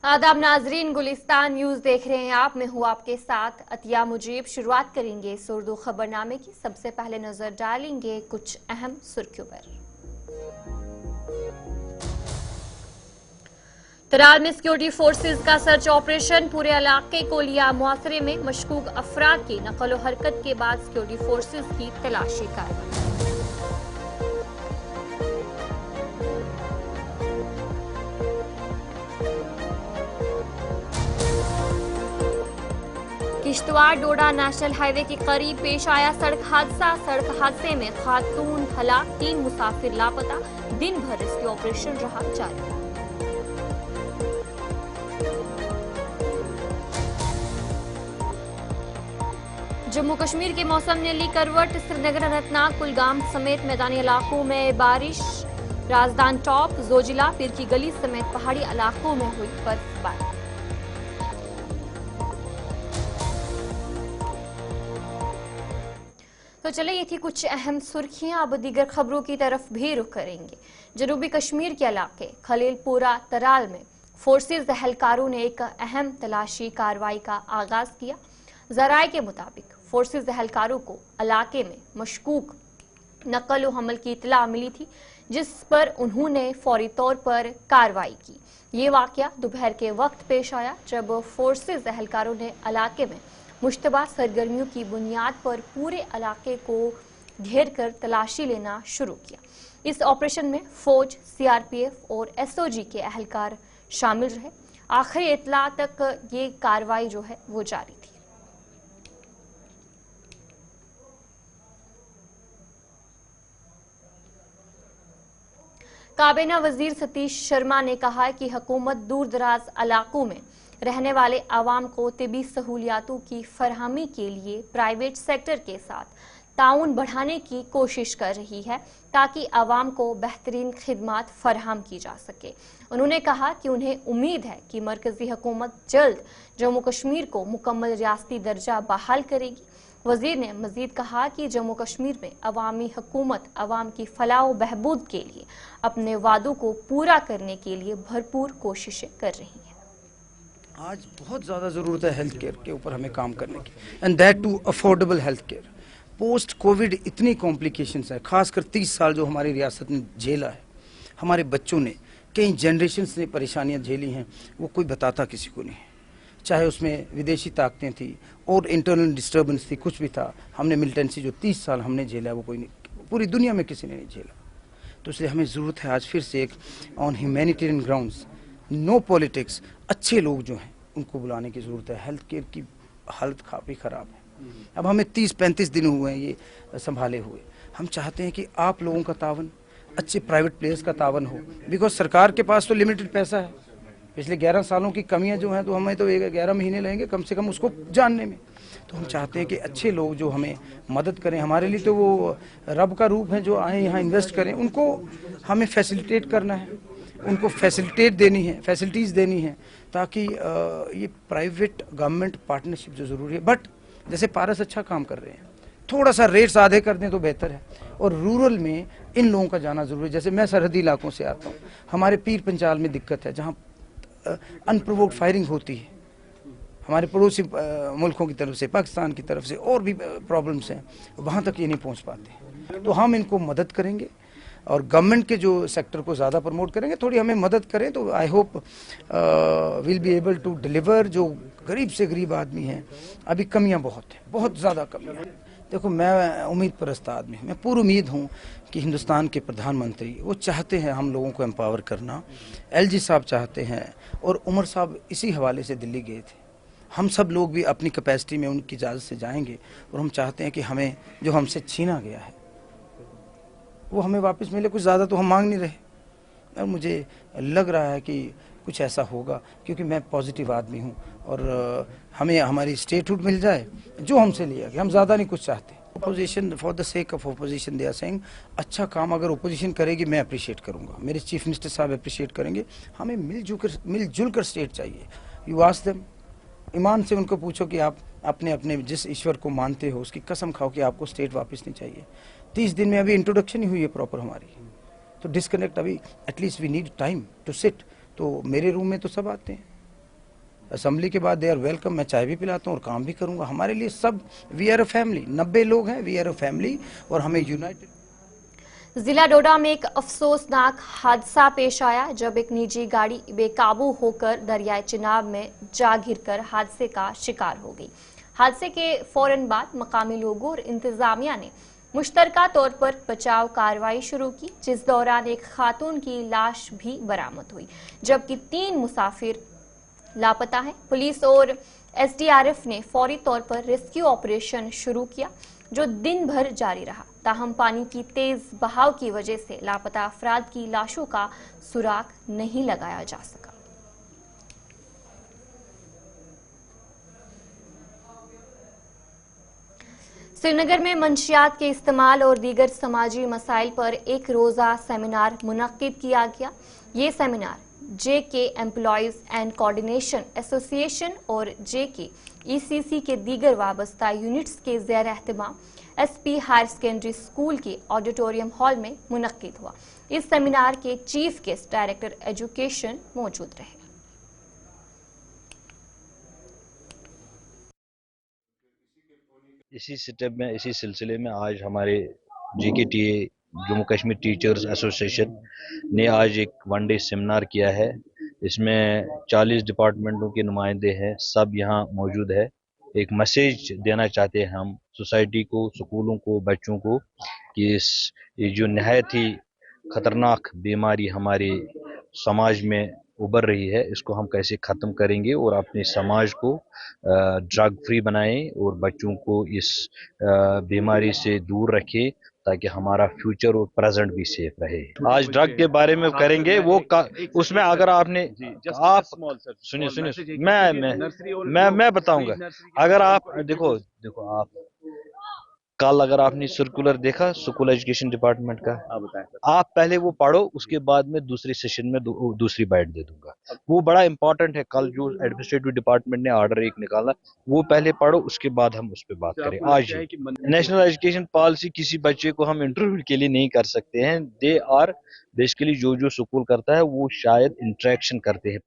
आदाब नाजरीन, गुलिस्तान न्यूज देख रहे हैं आप। मैं हूं आपके साथ अतिया मुजीब। शुरुआत करेंगे इस उर्दू खबरनामे की। सबसे पहले नजर डालेंगे कुछ अहम सुर्खियों पर। तराल में सिक्योरिटी फोर्सेज का सर्च ऑपरेशन, पूरे इलाके को लिया मुआसरे में। मशकूक अफराद की नकलो हरकत के बाद सिक्योरिटी फोर्सेज की तलाशी कार्रवाई। किश्तवाड़ डोडा नेशनल हाईवे के करीब पेश आया सड़क हादसा। सड़क हादसे में खातून हलाक, 3 मुसाफिर लापता। दिन भर रेस्क्यू ऑपरेशन रहा जारी। जम्मू कश्मीर के मौसम ने ली करवट। श्रीनगर, अनंतनाग, कुलगाम समेत मैदानी इलाकों में बारिश। राजधान टॉप, जोजिला, पीर की गली समेत पहाड़ी इलाकों में हुई बर्फबारी। तो चले, ये थी कुछ अहम सुर्खियां। अब दीगर खबरों की तरफ भी रुख करेंगे। जनूबी कश्मीर के इलाके खलीलपुरा तराल में फोर्सेज एहलकारों ने एक अहम तलाशी कार्रवाई का आगाज किया। जराये के मुताबिक फोर्सेज एहलकारों को इलाके में मशकूक नकल हमल की इतला मिली थी, जिस पर उन्होंने फौरी तौर पर कार्रवाई की। ये वाकया दोपहर के वक्त पेश आया, जब फोर्सेज एहलकारों ने इलाके में मुश्तबा सरगर्मियों की बुनियाद पर पूरे इलाके को घेर कर तलाशी लेना शुरू किया। इस ऑपरेशन में फौज, सीआरपीएफ और एसओजी के एहलकार शामिल रहे। आखिरी इत्तला तक ये कार्रवाई जो है वो जारी थी। काबीना वजीर सतीश शर्मा ने कहा कि हुकूमत दूर दराज इलाकों में रहने वाले आवाम को तिबी सहूलियातों की फरहमी के लिए प्राइवेट सेक्टर के साथ ताउन बढ़ाने की कोशिश कर रही है, ताकि आवाम को बेहतरीन खिदमात फराहम की जा सके। उन्होंने कहा कि उन्हें उम्मीद है कि मरकजी हुकूमत जल्द जम्मू कश्मीर को मुकम्मल रियासती दर्जा बहाल करेगी। वजीर ने मजीद कहा कि जम्मू कश्मीर में अवामी हुकूमत अवाम की फलाह व बहबूद के लिए अपने वादों को पूरा करने के लिए भरपूर कोशिशें कर रही है। आज बहुत ज़्यादा ज़रूरत है हेल्थ केयर के ऊपर हमें काम करने की, and that to affordable health care. Post covid इतनी कॉम्प्लिकेशंस है, खासकर 30 साल जो हमारी रियासत ने झेला है, हमारे बच्चों ने, कई जनरेशन्स ने परेशानियां झेली हैं, वो कोई बताता किसी को नहीं। चाहे उसमें विदेशी ताकतें थी और इंटरनल डिस्टर्बेंस थी, कुछ भी था, हमने मिलिटेंसी जो 30 साल हमने झेला वो कोई नहीं, पूरी दुनिया में किसी ने नहीं झेला। तो इसलिए हमें ज़रूरत है आज फिर से एक on humanitarian grounds, no politics, अच्छे लोग जो हैं उनको बुलाने की ज़रूरत है। हेल्थ केयर की हालत काफ़ी ख़राब है। अब हमें 30-35 दिन हुए हैं ये संभाले हुए। हम चाहते हैं कि आप लोगों का तावन, अच्छे प्राइवेट प्लेयर्स का तावन हो, बिकॉज सरकार के पास तो लिमिटेड पैसा है। पिछले 11 सालों की कमियां जो हैं, तो हमें तो 11 महीने लगेंगे कम से कम उसको जानने में। तो हम चाहते हैं कि अच्छे लोग जो हमें मदद करें, हमारे लिए तो वो रब का रूप है, जो आए यहाँ इन्वेस्ट करें, उनको हमें फैसिलिटेट करना है, उनको फैसिलिटेट देनी है, फैसिलिटीज़ देनी है, ताकि ये प्राइवेट गवर्नमेंट पार्टनरशिप जो ज़रूरी है। बट जैसे पारस अच्छा काम कर रहे हैं, थोड़ा सा रेट्स आधे कर दें तो बेहतर है। और रूरल में इन लोगों का जाना ज़रूरी है। जैसे मैं सरहदी इलाकों से आता हूँ, हमारे पीर पंचाल में दिक्कत है, जहाँ अनप्रोवोक्ड फायरिंग होती है, हमारे पड़ोसी मुल्कों की तरफ से, पाकिस्तान की तरफ से, और भी प्रॉब्लम्स हैं, वहाँ तक ये नहीं पहुँच पाते। तो हम इनको मदद करेंगे और गवर्नमेंट के जो सेक्टर को ज़्यादा प्रमोट करेंगे, थोड़ी हमें मदद करें, तो I hope will be able to deliver. जो गरीब से गरीब आदमी हैं, अभी कमियां बहुत हैं, बहुत ज़्यादा कमियां हैं। देखो, मैं उम्मीद परस्त आदमी हूँ, मैं पूरी उम्मीद हूँ कि हिंदुस्तान के प्रधानमंत्री वो चाहते हैं हम लोगों को एम्पावर करना। LG साहब चाहते हैं, और उमर साहब इसी हवाले से दिल्ली गए थे। हम सब लोग भी अपनी कैपेसिटी में उनकी इजाज़त से जाएंगे, और हम चाहते हैं कि हमें जो हमसे छीना गया है वो हमें वापस मिले। कुछ ज़्यादा तो हम मांग नहीं रहे, और मुझे लग रहा है कि कुछ ऐसा होगा, क्योंकि मैं पॉजिटिव आदमी हूँ, और हमें हमारी स्टेटहुड मिल जाए जो हमसे लिया गया, हम ज़्यादा नहीं कुछ चाहते। Opposition, for the sake of opposition they are saying, अच्छा काम अगर अपोजिशन करेगी मैं अप्रिशिएट करूँगा, मेरे चीफ मिनिस्टर साहब अप्रिशिएट करेंगे। हमें मिलजुल कर स्टेट चाहिए। यू आस्क देम, ईमान से उनको पूछो कि आप अपने अपने जिस ईश्वर को मानते हो उसकी कसम खाओ कि आपको स्टेट वापस नहीं चाहिए। 30 दिन में अभी इंट्रोडक्शन ही हुई है प्रॉपर हमारी, तो डिस्कनेक्ट अभी at least we need time to sit. तो मेरे रूम में तो सब आते हैं, असेंबली के बाद दे आर वेलकम, मैं चाय भी पिलाता हूँ और काम भी करूँगा। हमारे लिए सब वी आर अ फैमिली, 90 लोग हैं, वी आर अ फैमिली और हमें यूनाइटेड। जिला डोडा में एक अफसोसनाक हादसा पेश आया जब एक निजी गाड़ी बेकाबू होकर दरियाए चिनाब में जा गिरकर हादसे का शिकार हो गई। हादसे के फौरन बाद मकामी लोगों और इंतजामिया ने मुश्तरका तौर पर बचाव कार्रवाई शुरू की, जिस दौरान एक खातून की लाश भी बरामद हुई जबकि 3 मुसाफिर लापता हैं। पुलिस और एसडीआरएफ ने फौरी तौर पर रेस्क्यू ऑपरेशन शुरू किया जो दिन भर जारी रहा। ताहम पानी की तेज बहाव की वजह से लापता अफराद की लाशों का सुराग नहीं लगाया जा सका। श्रीनगर में मंशियात के इस्तेमाल और दीगर समाजी मसाइल पर एक रोजा सेमिनार मुनक्किद किया गया। ये seminar JK employees and coordination association और जेके ईसीसी के दीगर वाबस्ता यूनिट्स के ज़ेर एहतमाम एसपी हायर सेकेंडरी स्कूल के ऑडिटोरियम हॉल में मुनक्किद हुआ। इस सेमिनार के चीफ गेस्ट डायरेक्टर एजुकेशन मौजूद रहे। इसी स्टेप में, इसी सिलसिले में आज हमारे जेकेटीए जम्मू कश्मीर टीचर्स एसोसिएशन ने आज एक 1 डे सेमिनार किया है। इसमें 40 डिपार्टमेंटों के नुमाइंदे हैं, सब यहाँ मौजूद है। एक मैसेज देना चाहते हैं हम सोसाइटी को, स्कूलों को, बच्चों को कि ये जो नहायत ही खतरनाक बीमारी हमारे समाज में उभर रही है, इसको हम कैसे ख़त्म करेंगे और अपने समाज को ड्रग फ्री बनाएं और बच्चों को इस बीमारी से दूर रखें ताकि हमारा फ्यूचर और प्रेजेंट भी सेफ रहे। आज ड्रग के बारे में करेंगे वो उसमें अगर आपने आप सुनिए मैं बताऊंगा। अगर आप देखो आप कल अगर आपने सर्कुलर देखा स्कूल एजुकेशन डिपार्टमेंट का, आप पहले वो पढ़ो, उसके बाद में दूसरी सेशन में दूसरी बाइट दे दूंगा। वो बड़ा इंपॉर्टेंट है। कल जो एडमिनिस्ट्रेटिव डिपार्टमेंट ने ऑर्डर एक निकाला वो पहले पढ़ो, उसके बाद हम उस पर बात करें। आज नेशनल एजुकेशन पॉलिसी किसी बच्चे को हम इंटरव्यू के लिए नहीं कर सकते हैं। दे आर बेसिकली जो स्कूल करता है वो शायद इंटरेक्शन करते हैं।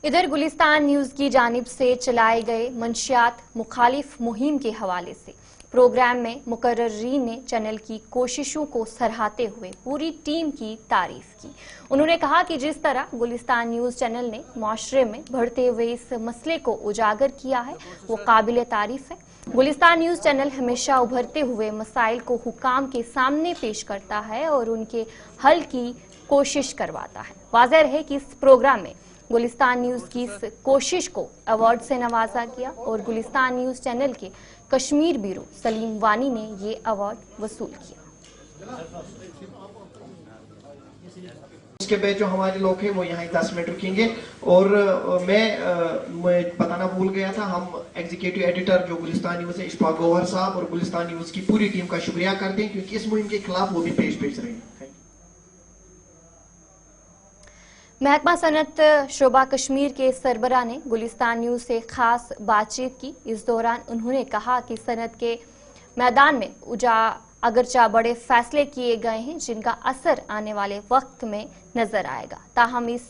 इधर गुलिस्तान न्यूज की जानिब से चलाए गए मंशियात मुखालिफ मुहिम के हवाले से प्रोग्राम में मुकर्ररीन ने चैनल की कोशिशों को सराहते हुए पूरी टीम की तारीफ की। उन्होंने कहा कि जिस तरह गुलिस्तान न्यूज चैनल ने माशरे में बढ़ते हुए इस मसले को उजागर किया है वो काबिल तारीफ है। गुलिस्तान न्यूज चैनल हमेशा उभरते हुए मसाइल को हुकाम के सामने पेश करता है और उनके हल की कोशिश करवाता है। वाज़ेह है कि इस प्रोग्राम में गुलिस्तान न्यूज की इस कोशिश को अवार्ड से नवाजा गया और गुलिस्तान न्यूज चैनल के कश्मीर ब्यूरो सलीम वानी ने ये अवार्ड वसूल किया। उसके बाद जो हमारे लोग हैं वो यहाँ 10 मिनट रुकेंगे। और मैं बताना भूल गया था, हम एग्जीक्यूटिव एडिटर जो गुलिस्तान न्यूज है इशफाक गौहर साहब और गुलिस्तान न्यूज की पूरी टीम का शुक्रिया करते हैं क्योंकि इस मुहिम के खिलाफ वो भी पेश रहे हैं। महकमा सनत शोबा कश्मीर के सरबरा ने गुलिस्तान न्यूज से खास बातचीत की। इस दौरान उन्होंने कहा कि सनत के मैदान में अगरचा बड़े फैसले किए गए हैं जिनका असर आने वाले वक्त में नजर आएगा, ताहम इस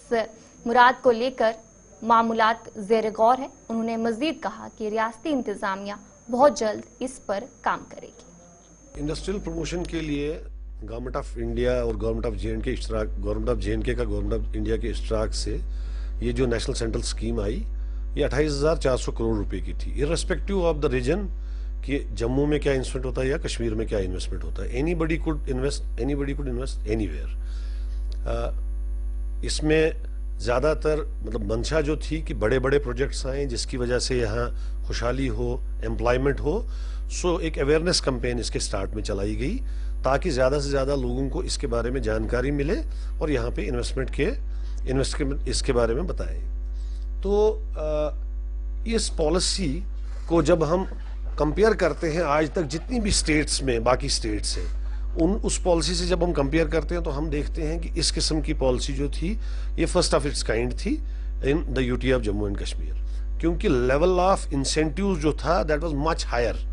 मुराद को लेकर मामूलात ज़ेर गौर है। उन्होंने मजीद कहा कि रियासती इंतजामिया बहुत जल्द इस पर काम करेगी। इंडस्ट्रियल प्रमोशन के लिए गवर्नमेंट ऑफ इंडिया और गवर्नमेंट ऑफ जे.एंड.के इश्तराक, गवर्नमेंट ऑफ जे.एंड.के का गवर्नमेंट ऑफ इंडिया के इश्तराक से ये जो नेशनल सेंट्रल स्कीम आई ये 28,400 करोड़ रुपए की थी। इर्रेस्पेक्टिव ऑफ द रीजन कि जम्मू में क्या इन्वेस्टमेंट होता है या कश्मीर में क्या इन्वेस्टमेंट होता है, एनीबडी कुड इन्वेस्ट एनीवेयर। इसमें ज़्यादातर मतलब मंशा जो थी कि बड़े बड़े प्रोजेक्ट्स आए जिसकी वजह से यहाँ खुशहाली हो, एम्प्लॉयमेंट हो। सो एक अवेयरनेस कैंपेन इसके स्टार्ट में चलाई गई ताकि ज़्यादा से ज़्यादा लोगों को इसके बारे में जानकारी मिले और यहाँ पे इन्वेस्टमेंट इसके बारे में बताए। तो इस पॉलिसी को जब हम कंपेयर करते हैं आज तक जितनी भी स्टेट्स में बाकी स्टेट्स हैं उस पॉलिसी से जब हम कंपेयर करते हैं तो हम देखते हैं कि इस किस्म की पॉलिसी जो थी ये फर्स्ट ऑफ इट्स काइंड थी in the UT of Jammu and Kashmir, क्योंकि लेवल ऑफ इंसेंटिव जो था दैट वाज मच हायर।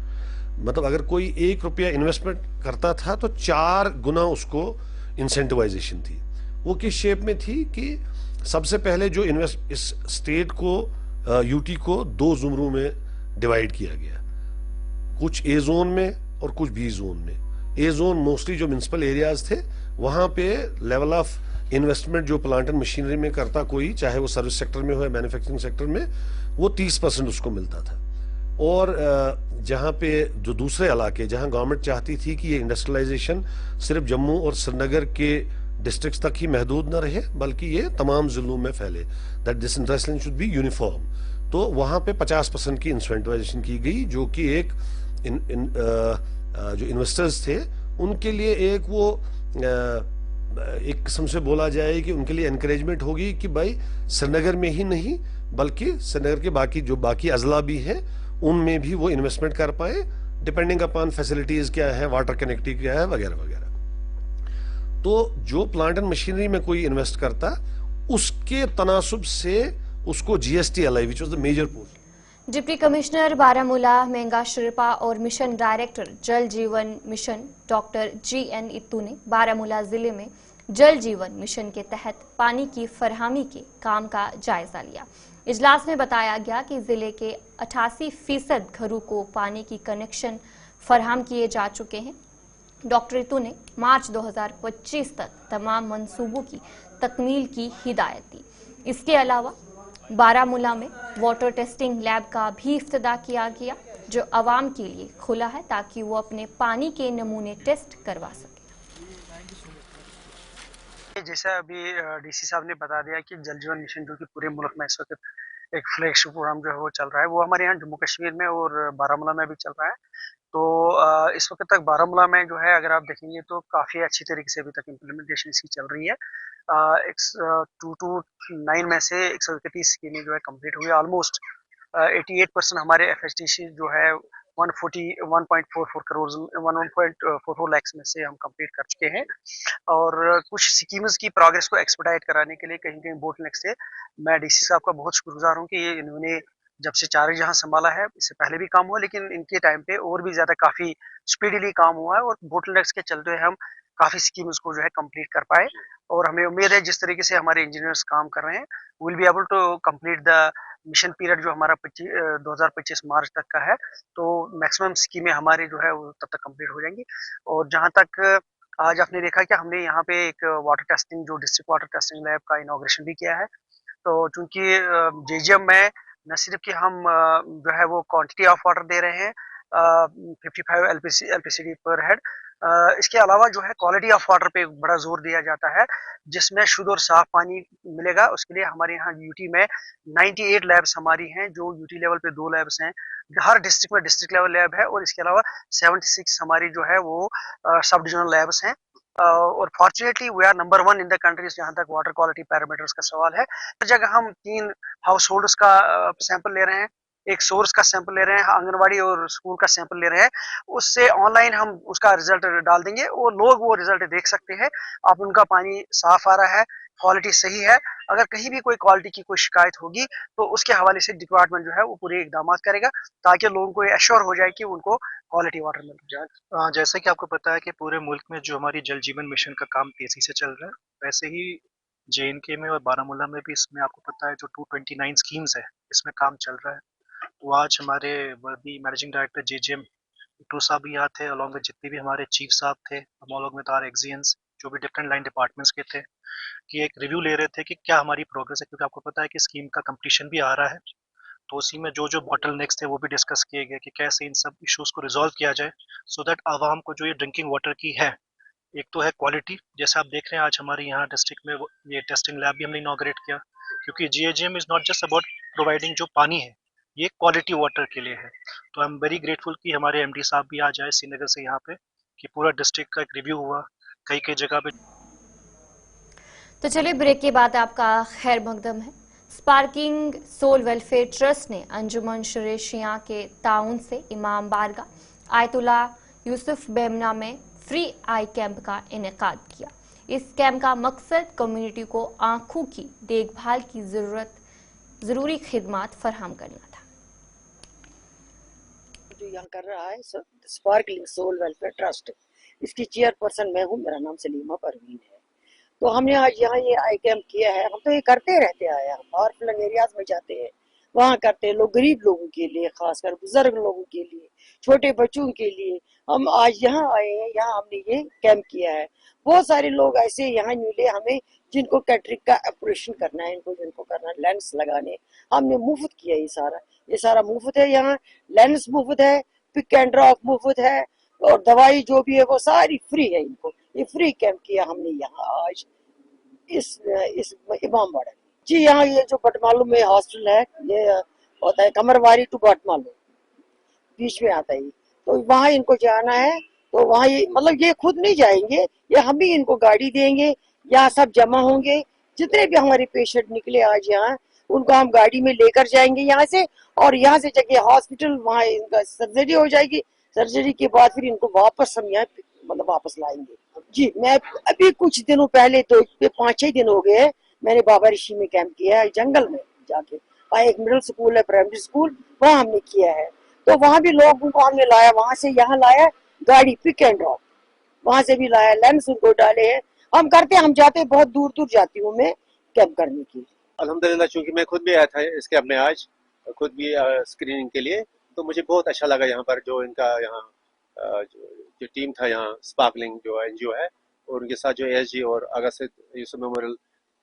मतलब अगर कोई ₹1 इन्वेस्टमेंट करता था तो 4 गुना उसको इंसेंटिवाइजेशन थी। वो किस शेप में थी कि सबसे पहले जो इस स्टेट को यूटी को 2 जुमरों में डिवाइड किया गया, कुछ ए जोन में और कुछ बी जोन में। ए जोन मोस्टली जो म्युनिसिपल एरियाज थे, वहां पे लेवल ऑफ इन्वेस्टमेंट जो प्लांट एंड मशीनरी में करता कोई, चाहे वो सर्विस सेक्टर में हो या मैन्युफैक्चरिंग सेक्टर में, वो 30% उसको मिलता था। और जहां पे जो दूसरे इलाके जहां गवर्नमेंट चाहती थी कि ये इंडस्ट्रियलाइजेशन सिर्फ जम्मू और श्रीनगर के डिस्ट्रिक्ट्स तक ही महदूद न रहे, बल्कि ये तमाम जिलों में फैले, that this industrialisation should be uniform, तो वहां पे 50% की इंसेंटिवाइजेशन की गई, जो कि एक जो इन्वेस्टर्स थे उनके लिए एक किस्म से बोला जाए कि उनके लिए एनकरेजमेंट होगी कि भाई श्रीनगर में ही नहीं बल्कि श्रीनगर के बाकी अजला भी हैं, उनमें भी वो इन्वेस्टमेंट कर पाए, डिपेंडिंग अपॉन फैसिलिटीज क्या है, वाटर कनेक्टिविटी क्या है, वगैरह वगैरह। तो जो प्लांट एंड मशीनरी में कोई इन्वेस्ट करता, उसके तनासुब से उसको GST which was the major portion. Deputy commissioner Baramulla Minga Sherpa और मिशन डायरेक्टर जल जीवन मिशन डॉक्टर GN इत्तू ने बारामूला जिले में जल जीवन मिशन के तहत पानी की फरहमी के काम का जायजा लिया। इजलास में बताया गया कि जिले के 88% घरों को पानी की कनेक्शन फराहम किए जा चुके हैं। डॉक्टर इत्तू ने मार्च 2025 तक तमाम मंसूबों की तकमील की हिदायत दी। इसके अलावा बारामूला में वाटर टेस्टिंग लैब का भी इफ्तिताह किया गया, जो आवाम के लिए खुला है ताकि वो अपने पानी के नमूने टेस्ट करवा सके। जैसा अभी DC साहब ने बता दिया कि जल जीवन मिशन जो कि पूरे मुल्क में इस वक्त एक फ्लैगशिप प्रोग्राम जो है वो चल रहा है, वो हमारे यहाँ जम्मू कश्मीर में और बारामूला में भी चल रहा है। तो इस वक्त तक बारामूला में जो है अगर आप देखेंगे तो काफ़ी अच्छी तरीके से अभी तक इम्प्लीमेंटेशन इसकी चल रही है। 229 में से 131 स्कीमें जो है कंप्लीट हुई। ऑलमोस्ट 88% हमारे FHTC जो है 1.44 करोड़ 1.44 लाख में से हम कंप्लीट कर चुके हैं। और कुछ स्कीम्स की प्रोग्रेस को एक्सपेडाइट कराने के लिए कहीं कहीं बोटलनेक से मैं DC साहब का बहुत शुक्रगुजार हूँ कि ये इन्होंने जब से चार जहां संभाला है, इससे पहले भी काम हुआ लेकिन इनके टाइम पे और भी ज्यादा काफी स्पीडीली काम हुआ है और बोटलनेक्स के चलते हुए हम काफी स्कीम्स को जो है कंप्लीट कर पाए। और हमें उम्मीद है जिस तरीके से हमारे इंजीनियर्स काम कर रहे हैं, will be able to complete the mission period जो हमारा 2025 मार्च तक का है, तो मैक्सिमम स्कीमें हमारी जो है वो तब तक कंप्लीट हो जाएंगी। और जहां तक आज आपने देखा कि हमने यहाँ पे एक वाटर टेस्टिंग जो डिस्ट्रिक्ट वाटर टेस्टिंग लैब का इनॉग्रेशन भी किया है। तो चूंकि JGM में न सिर्फ कि हम जो है वो क्वांटिटी ऑफ वाटर दे रहे हैं 55 LPCD पर हेड, इसके अलावा जो है क्वालिटी ऑफ वाटर पे बड़ा जोर दिया जाता है, जिसमें शुद्ध और साफ पानी मिलेगा। उसके लिए हमारे यहाँ UT में 98 लैब्स हमारी हैं, जो UT लेवल पे 2 लैब्स हैं, हर डिस्ट्रिक्ट में डिस्ट्रिक्ट लेवल लैब है, और इसके अलावा 76 हमारी जो है वो सब डिविजनल लैब्स हैं। और fortunately we are number 1 in the countries जहाँ तक वाटर क्वालिटी पैरामीटर्स का सवाल है। हर जगह हम 3 हाउस होल्ड्स का सैंपल ले रहे हैं, एक सोर्स का सैंपल ले रहे हैं, आंगनवाड़ी और स्कूल का सैंपल ले रहे हैं। उससे ऑनलाइन हम उसका रिजल्ट डाल देंगे और लोग वो रिजल्ट देख सकते हैं, अब उनका पानी साफ आ रहा है, क्वालिटी सही है। अगर कहीं भी कोई क्वालिटी की कोई शिकायत होगी तो उसके हवाले से डिपार्टमेंट जो है वो पूरे इकदाम करेगा ताकि लोगों को एश्योर हो जाए कि उनको क्वालिटी वाटर मिल जाए। जैसे कि आपको पता है कि पूरे मुल्क में जो हमारी जल जीवन मिशन का काम तेजी से चल रहा है, वैसे ही JNK में और बारामूला में भी इसमें आपको पता है जो 229 स्कीम्स है इसमें काम चल रहा है। तो आज हमारे वर्दी मैनेजिंग डायरेक्टर JGM इट्टू साहब भी यहाँ थे, अलॉन्ग विद जितने भी हमारे चीफ साहब थे, अलॉन्ग विद आवर एक्सियंस जो भी डिफरेंट लाइन डिपार्टमेंट्स के थे, कि एक रिव्यू ले रहे थे कि क्या हमारी प्रोग्रेस है, क्योंकि आपको पता है कि स्कीम का कंप्लीशन भी आ रहा है। तो उसी में जो जो बॉटल नेक्स्ट थे वो भी डिस्कस किए गए कि कैसे इन सब इश्यूज को रिजॉल्व किया जाए, सो दैट आवाम को जो ये ड्रिंकिंग वाटर की है, एक तो है क्वालिटी, जैसे आप देख रहे हैं आज हमारे यहाँ डिस्ट्रिक्ट में ये टेस्टिंग लैब भी हमने इनॉग्रेट किया, क्योंकि GAGM is not just about providing जो पानी है, ये क्वालिटी वाटर के लिए है। तो आई एम वेरी ग्रेटफुल कि हमारे MD साहब भी आ जाए श्रीनगर से यहाँ पे, कि पूरा डिस्ट्रिक्ट का एक रिव्यू हुआ कई कई जगह पे। तो चलिए ब्रेक के बाद आपका खैर मकदम है। स्पार्किंग सोल वेलफेयर ट्रस्ट ने अंजुमन शुरेशिया के ताउन से इमाम बारगाह आयतुल्ला यूसुफ बेमना में फ्री आई कैंप का इनेकाद किया। इस कैंप का मकसद कम्युनिटी को आंखों की देखभाल की जरूरी खिदमात फराहम करना था। जो यहाँ कर रहा है स्पार्कलिंग सोल वेलफेयर ट्रस्ट, इसकी चेयरपर्सन मैं हूँ, मेरा नाम सलीमा परवीन है। तो हमने आज यहाँ ये आई कैंप किया है। हम तो ये करते रहते आए, हम बाहर फ्लंग एरियाज में जाते हैं, वहाँ करते हैं। लोग गरीब लोगों के लिए, खासकर बुजुर्ग लोगों के लिए, छोटे बच्चों के लिए हम आज यहाँ आए हैं। यहाँ हमने ये कैंप किया है। बहुत सारे लोग ऐसे यहाँ मिले हमें जिनको कैटरिंग का ऑपरेशन करना है, जिनको करना है लेंस लगाने, हमने मुफ्त किया ये सारा मुफ्त है। यहाँ लेंस मुफ्त है, पिक एंड ड्रॉप मुफ्त है, और दवाई जो भी है वो सारी फ्री है। इनको ये फ्री कैंप किया हमने यहाँ आज इस इमामबाड़ा। जी यहाँ ये जो बटमालू में हॉस्टल है, ये होता है कमरवारी टू बटमालू, बीच में आता है। तो वहाँ इनको जाना है, तो वहाँ ये मतलब ये खुद नहीं जाएंगे, ये हम भी इनको गाड़ी देंगे। यहाँ सब जमा होंगे, जितने भी हमारे पेशेंट निकले आज यहाँ, उनको हम गाड़ी में लेकर जाएंगे यहाँ से, और यहाँ से जगह हॉस्पिटल, वहाँ इनका सर्जरी हो जाएगी। सर्जरी के बाद फिर इनको वापस हम यहाँ मतलब वापस लाएंगे। जी मैं अभी कुछ दिनों पहले, तो 5-6 दिन हो गए, मैंने बाबा ऋषि में कैंप किया है, जंगल में जाके। वहाँ एक मिडिल स्कूल है, प्राइमरी स्कूल, वहाँ हमने किया है। तो वहाँ भी लोगों को हमने लाया, वहाँ से यहाँ लाया गाड़ी, पिक एंड ड्रॉप, वहाँ से भी लाया, लेंस उनको डाले हैं। हम करते, हम जाते, बहुत दूर दूर जाती हूँ मैं कैंप करने की। अल्हम्दुलिल्लाह, चूंकि मैं खुद भी आया था इस कैंप में आज, खुद भी स्क्रीनिंग के लिए, तो मुझे बहुत अच्छा लगा यहाँ पर जो इनका यहाँ जो टीम था, यहाँ स्पार्कलिंग जो एनजीओ है, और उनके साथ जो एएसजी और अगस्त यूसुफ मेमोरियल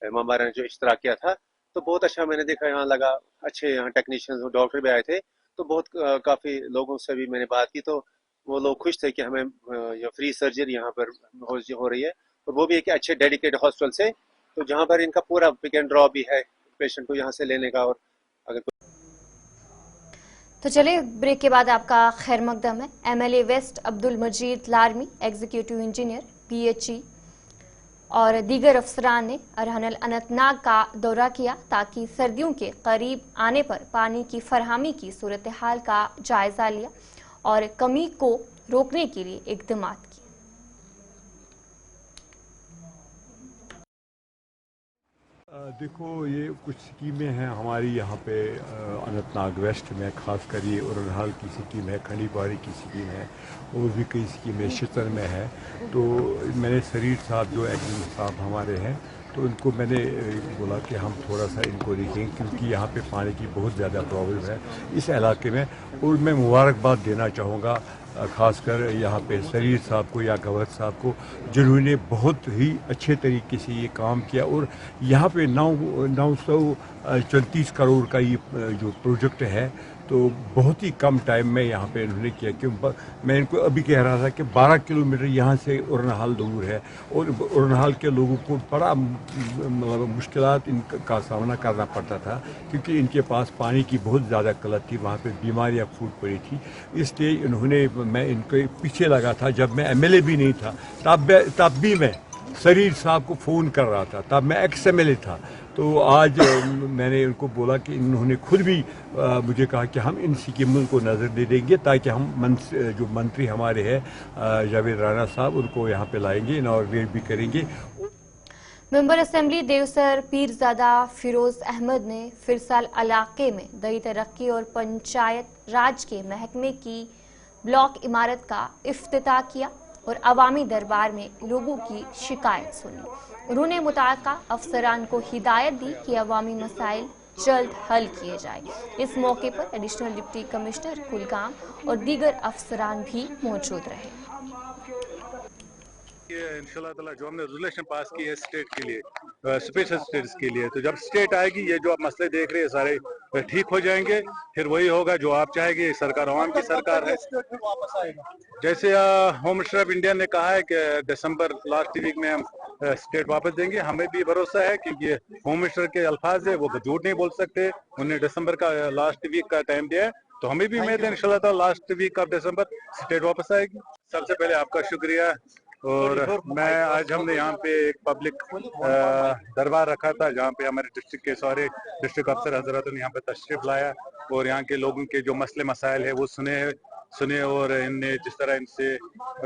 इमामबाड़ा ने जो इश्तराक किया था, तो बहुत अच्छा मैंने देखा। यहाँ लगा अच्छे, यहाँ टेक्नीशियंस डॉक्टर भी आए थे, तो बहुत काफ़ी लोगों से भी मैंने बात की, तो वो लोग खुश थे कि हमें ये फ्री सर्जरी यहाँ पर हो रही है, और वो भी एक अच्छे डेडिकेटेड हॉस्पिटल से, तो जहाँ पर इनका पूरा पिक एंड ड्रॉप भी है पेशेंट को यहाँ से लेने का। और अगर तो चलिए ब्रेक के बाद आपका खैर मकदम है। एमएलए वेस्ट अब्दुल मजीद लारमी, एग्जीक्यूटिव इंजीनियर पीएचई और दीगर अफसरान ने अरहनल अनंतनाग का दौरा किया ताकि सर्दियों के करीब आने पर पानी की फरहमी की सूरत हाल का जायजा लिया और कमी को रोकने के लिए इकदाम किए। देखो, ये कुछ स्कीमें हैं हमारी यहाँ पे अनंतनाग वेस्ट में, खासकर ये उरनहाल की स्कीम है, खंडीपारी की स्कीम है, और भी कई स्कीमें शितर में है। तो मैंने शरीर साहब जो एग्जिम साहब हमारे हैं, तो उनको मैंने बोला कि हम थोड़ा सा इनको देखें, क्योंकि यहाँ पे पानी की बहुत ज़्यादा प्रॉब्लम है इस इलाके में। और मैं मुबारकबाद देना चाहूँगा ख़ासकर यहाँ पे शरीर साहब को या गवर्नर साहब को, जिन्होंने बहुत ही अच्छे तरीके से ये काम किया। और यहाँ पे 934 करोड़ का ये जो प्रोजेक्ट है, तो बहुत ही कम टाइम में यहाँ पे इन्होंने किया। कि मैं इनको अभी कह रहा था कि 12 किलोमीटर यहाँ से उरनहाल दूर है, और उरनहाल के लोगों को बड़ा मतलब मुश्किलात इनका सामना करना पड़ता था, क्योंकि इनके पास पानी की बहुत ज़्यादा किल्लत थी, वहाँ पे बीमारियाँ फूट पड़ी थी। इसलिए इन्होंने, मैं इनके पीछे लगा था, जब मैं एमएलए भी नहीं था तब भी मैं शरीर साहब को फ़ोन कर रहा था, तब मैं एक्स एमएलए था। तो आज मैंने उनको बोला कि इन्होंने खुद भी मुझे कहा कि हम इन स्कीमों को नज़र दे देंगे, ताकि हम जो मंत्री हमारे हैं जावेद राणा साहब, उनको यहाँ पे लाएंगे, इनॉग्रेट भी करेंगे। मेंबर असेंबली देवसर पीरजादा फिरोज अहमद ने फिरसाल इलाके में दही तरक्की और पंचायत राज के महकमे की ब्लॉक इमारत का इफ्तिताह किया और अवामी दरबार में लोगों की शिकायत सुनी। उन्होंने मुताल्लिका अफसरान को हिदायत दी कि अवामी मसाइल जल्द हल किए जाए। इस मौके पर एडिशनल डिप्टी कमिश्नर कुलगाम और दीगर अफसरान भी मौजूद रहे। इंशाल्लाह ताला जो हमने रेजोल्यूशन पास की है स्टेट के लिए, स्पेशल स्टेट्स के लिए, तो जब स्टेट आएगी, ये जो आप मसले देख रहे हैं सारे ठीक हो जाएंगे। फिर वही होगा जो आप चाहेंगे। सरकार अवाम की सरकार है। जैसे होम मिनिस्टर ऑफ इंडिया ने कहा है कि दिसंबर लास्ट वीक में हम स्टेट वापस देंगे, हमें भी भरोसा है, क्योंकि होम मिनिस्टर के अल्फाज है, वो झूठ नहीं बोल सकते। उन्होंने दिसंबर का लास्ट वीक का टाइम दिया है, तो हमें भी उम्मीद है इंशाल्लाह ताला last week of December state वापस आएगी। सबसे पहले आपका शुक्रिया। और मैं आज हमने यहाँ पे एक पब्लिक दरबार रखा था, जहाँ पे हमारे डिस्ट्रिक्ट के सारे डिस्ट्रिक्ट अफसर हजरत ने यहाँ पे तशरीफ लाया और यहाँ के लोगों के जो मसले मसाइल है वो सुने और इनने जिस तरह इनसे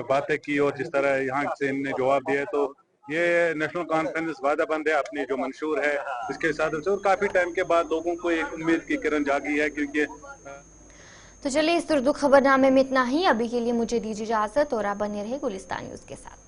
बातें की और जिस तरह यहाँ से इनने जवाब दिया, तो ये नेशनल कॉन्फ्रेंस वादाबंद है अपनी जो मंशूर है इसके साथ। और काफी टाइम के बाद लोगों को एक उम्मीद की किरण जागी है, क्योंकि तो चलिए इस उर्दू खबरनामे में इतना ही। अभी के लिए मुझे दीजिए इजाजत और आप बने रहे गुलिस्तान न्यूज के साथ।